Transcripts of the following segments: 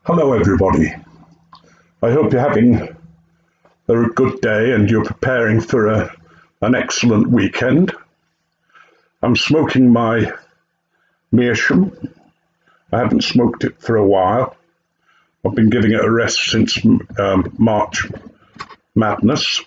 Hello everybody. I hope you're having a good day and you're preparing for an excellent weekend. I'm smoking my meerschaum. I haven't smoked it for a while. I've been giving it a rest since March Madness.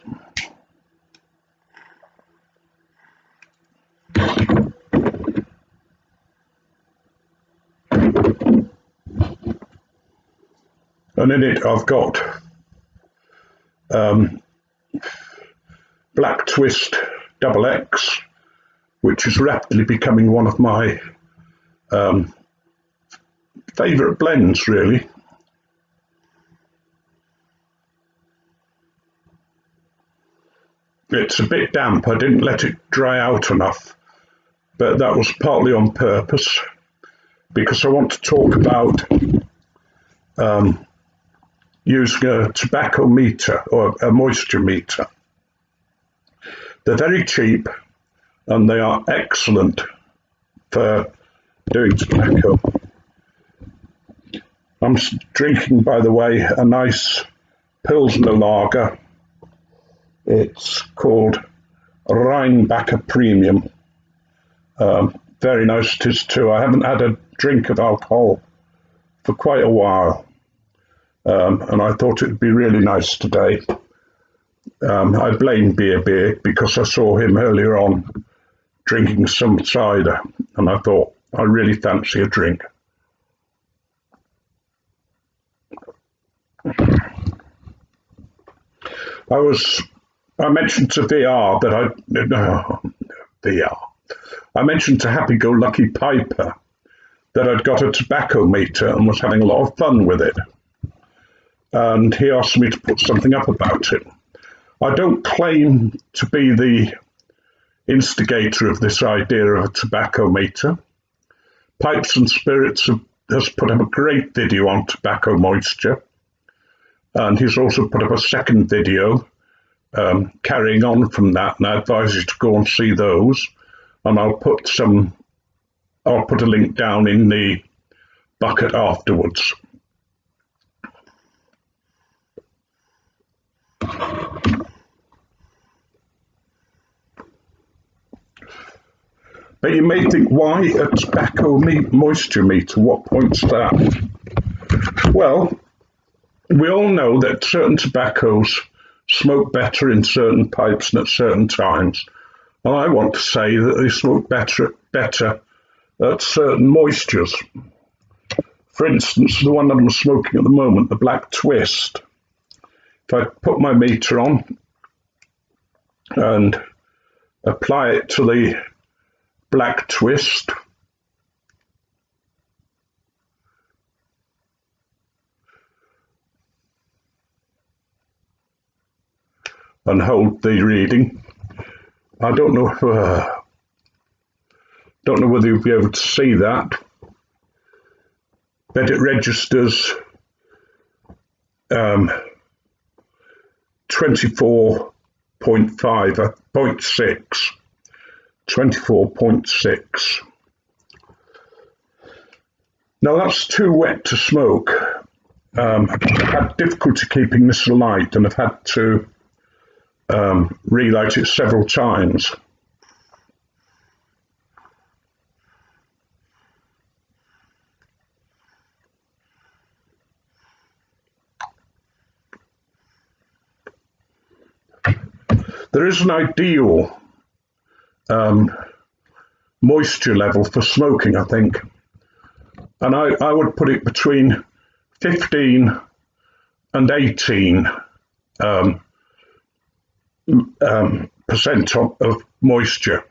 And in it I've got Black Twist Double X, which is rapidly becoming one of my favourite blends, really. It's a bit damp. I didn't let it dry out enough, but that was partly on purpose because I want to talk about using a tobacco meter or a moisture meter. They're very cheap and they are excellent for doing tobacco. I'm drinking, by the way, a nice Pilsner lager. It's called Rheinbacher Premium. Very nice it is too. I haven't had a drink of alcohol for quite a while. And I thought it would be really nice today. I blame Beer because I saw him earlier on drinking some cider, and I thought, I really fancy a drink. I mentioned to I mentioned to Happy Go Lucky Piper that I'd got a tobacco meter and was having a lot of fun with it. And he asked me to put something up about it. I don't claim to be the instigator of this idea of a tobacco meter. Pipes and Spirits has put up a great video on tobacco moisture, and he's also put up a second video carrying on from that, and I advise you to go and see those. And I'll put a link down in the bucket afterwards. But you may think, why a tobacco moisture meter? What point's that? Well, we all know that certain tobaccos smoke better in certain pipes and at certain times. And I want to say that they smoke better at certain moistures. For instance, the one that I'm smoking at the moment, the Black Twist. If I put my meter on and apply it to the Black Twist, and hold the reading, I don't know whether you'll be able to see that, but it registers 24.6. Now that's too wet to smoke. I've had difficulty keeping this alight and I've had to relight it several times. There is an ideal moisture level for smoking, I think, and I would put it between 15 and 18 percent of moisture.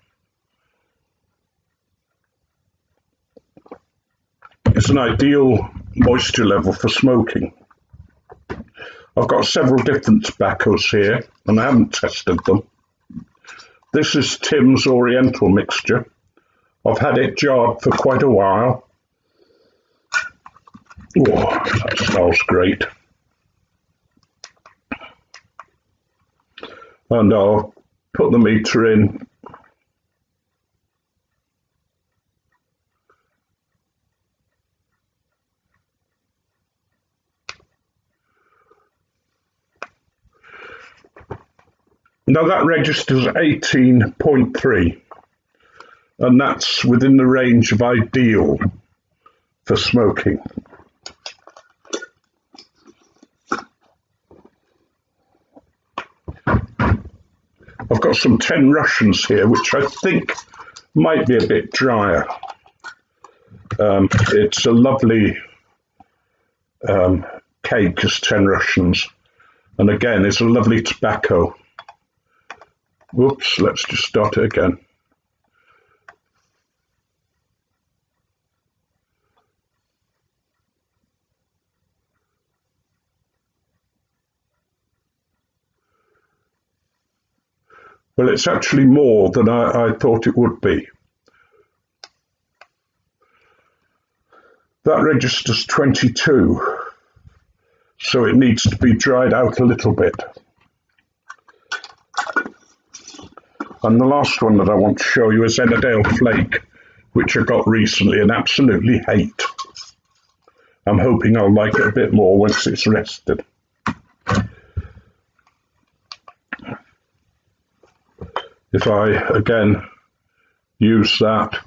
It's an ideal moisture level for smoking. I've got several different tobaccos here and I haven't tested them. This is Tim's Oriental mixture. I've had it jarred for quite a while. Oh, that smells great. And I'll put the meter in. Now that registers 18.3, and that's within the range of ideal for smoking. I've got some 10 Russians here, which I think might be a bit drier. It's a lovely cake as 10 Russians, and again, it's a lovely tobacco. Whoops, let's just start it again. Well, it's actually more than I thought it would be. That registers 22, so it needs to be dried out a little bit. And the last one that I want to show you is Ennerdale Flake, which I got recently and absolutely hate. I'm hoping I'll like it a bit more once it's rested. If I, again, use that,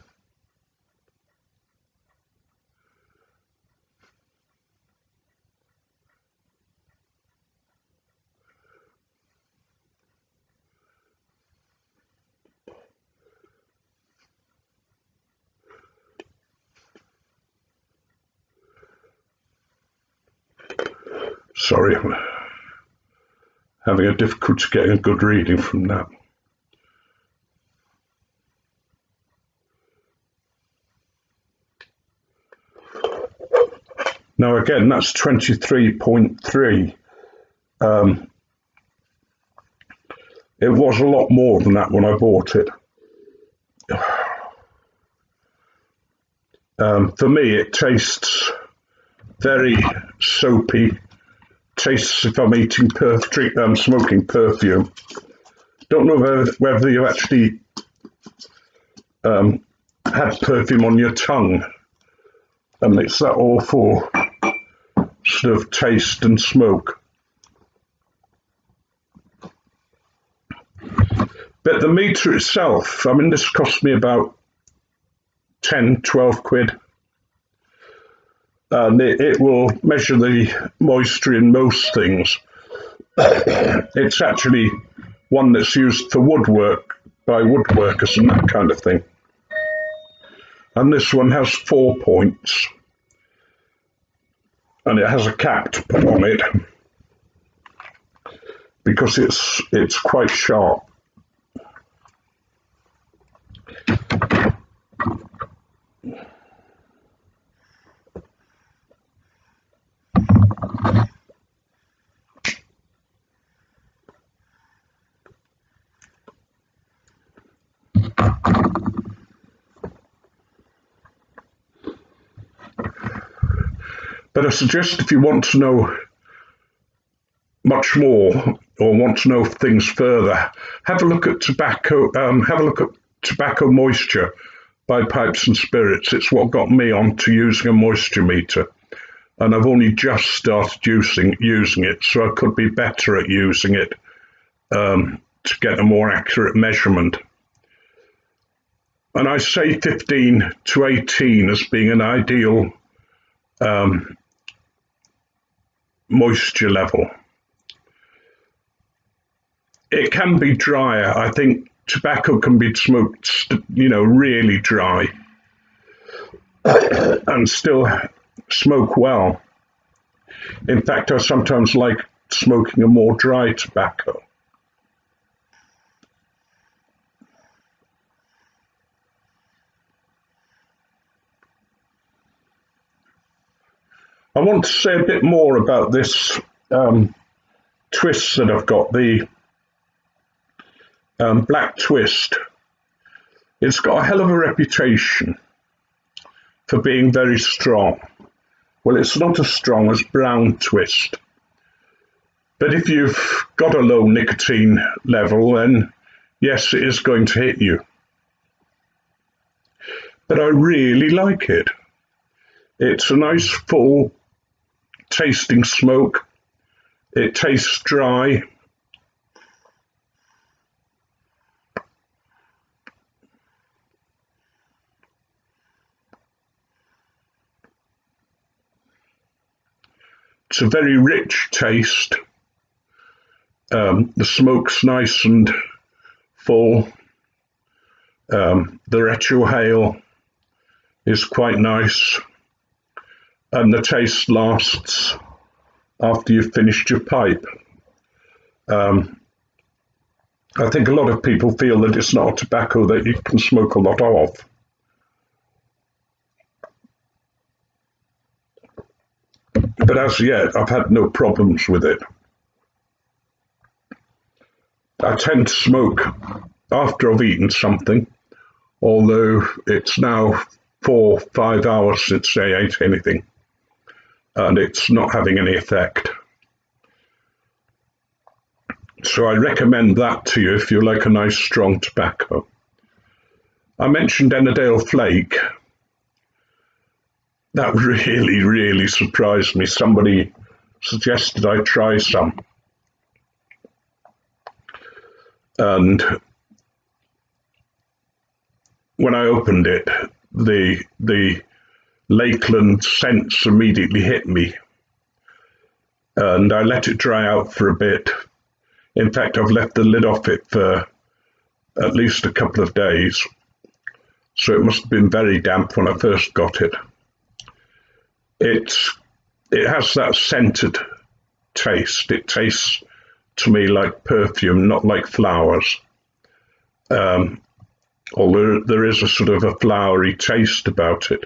sorry, I'm having a difficulty getting a good reading from that. Now again, that's 23.3. It was a lot more than that when I bought it. For me, it tastes very soapy. Tastes if I'm eating smoking perfume. Don't know whether you actually had perfume on your tongue, and it's that awful sort of taste and smoke. But the meter itself, I mean, this cost me about 10, 12 quid. And it will measure the moisture in most things. It's actually one that's used for woodwork by woodworkers and that kind of thing. And this one has 4 points. And it has a cap to put on it because it's quite sharp. But I suggest if you want to know much more or want to know things further, have a look at Tobacco Moisture by Pipes and Spirits. It's what got me onto using a moisture meter, and I've only just started using it, so I could be better at using it to get a more accurate measurement. And I say 15 to 18 as being an ideal moisture level. It can be drier. I think tobacco can be smoked, really dry and still smoke well. In fact, I sometimes like smoking a more dry tobacco. I want to say a bit more about this twist that I've got, the black twist. It's got a hell of a reputation for being very strong. Well, it's not as strong as brown twist. But if you've got a low nicotine level, then yes, it is going to hit you. But I really like it. It's a nice full tasting smoke. It tastes dry. It's a very rich taste. The smoke's nice and full. The retrohale is quite nice, and the taste lasts after you've finished your pipe. I think a lot of people feel that it's not a tobacco that you can smoke a lot of. But as yet, I've had no problems with it. I tend to smoke after I've eaten something, although it's now 4 or 5 hours since I ate anything, and it's not having any effect. So I recommend that to you if you like a nice strong tobacco. I mentioned Ennerdale Flake. That really surprised me. Somebody suggested I try some. And when I opened it, the Lakeland scents immediately hit me. And I let it dry out for a bit. In fact, I've left the lid off it for at least a couple of days. So it must have been very damp when I first got it. It has that scented taste. It tastes to me like perfume, not like flowers. Although there is a sort of a flowery taste about it.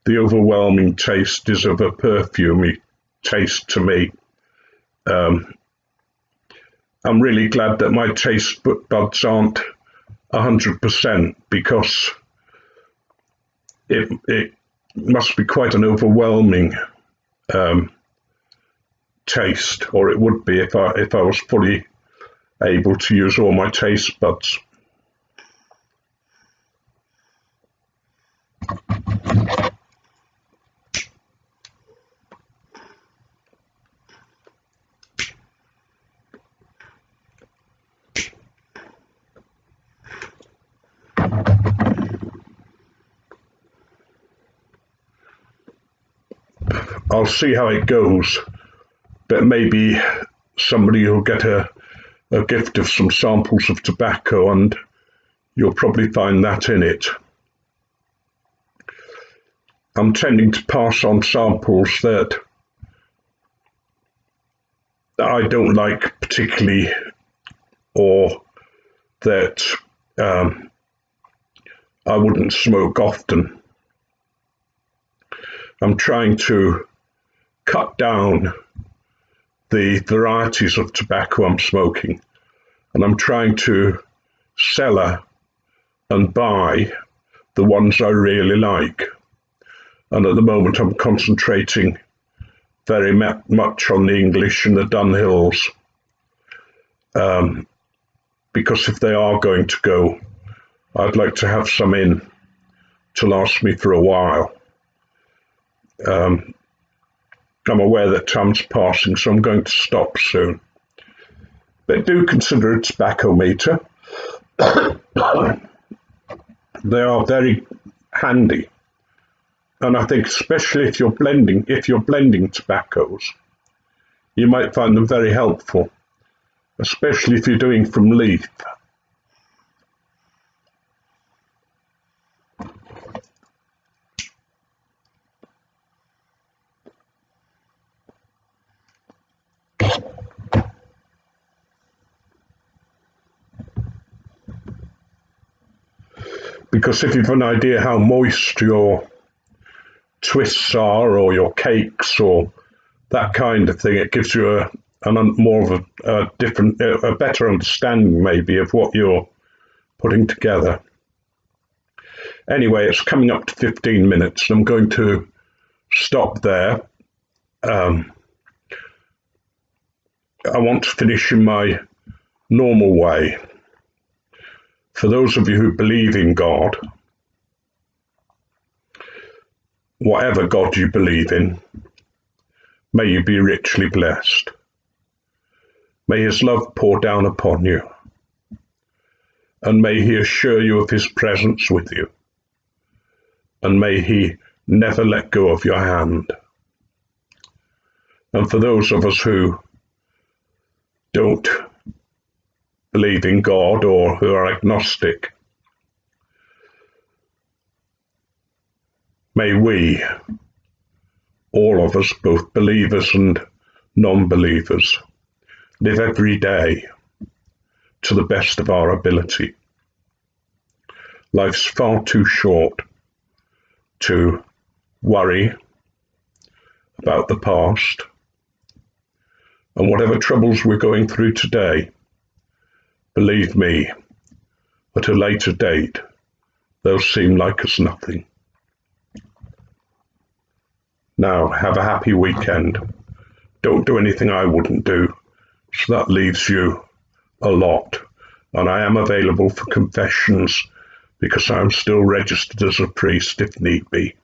The overwhelming taste is of a perfumey taste to me. I'm really glad that my taste buds aren't 100% because it must be quite an overwhelming taste, or it would be if I was fully able to use all my taste buds. I'll see how it goes, but maybe somebody will get a gift of some samples of tobacco and you'll probably find that in it. I'm tending to pass on samples that I don't like particularly, or that I wouldn't smoke often. I'm trying to cut down the varieties of tobacco I'm smoking, and I'm trying to cellar and buy the ones I really like. And at the moment I'm concentrating very much on the English and the Dunhills, because if they are going to go, I'd like to have some in to last me for a while. I'm aware that time's passing, so I'm going to stop soon. But do consider a tobacco meter. They are very handy, and I think especially if you're blending tobaccos, you might find them very helpful, especially if you're doing from leaf. Because if you've an idea how moist your twists are, or your cakes, or that kind of thing, it gives you more of a better understanding maybe of what you're putting together. Anyway, it's coming up to 15 minutes, and I'm going to stop there. I want to finish in my normal way. For those of you who believe in God, whatever God you believe in, may you be richly blessed. May his love pour down upon you, and may he assure you of his presence with you, and may he never let go of your hand. And for those of us who don't believe in God or who are agnostic, may we, all of us, both believers and non-believers, live every day to the best of our ability. Life's far too short to worry about the past, and whatever troubles we're going through today, believe me, at a later date, they'll seem like as nothing. Now, have a happy weekend. Don't do anything I wouldn't do, so that leaves you a lot. And I am available for confessions because I'm still registered as a priest if need be.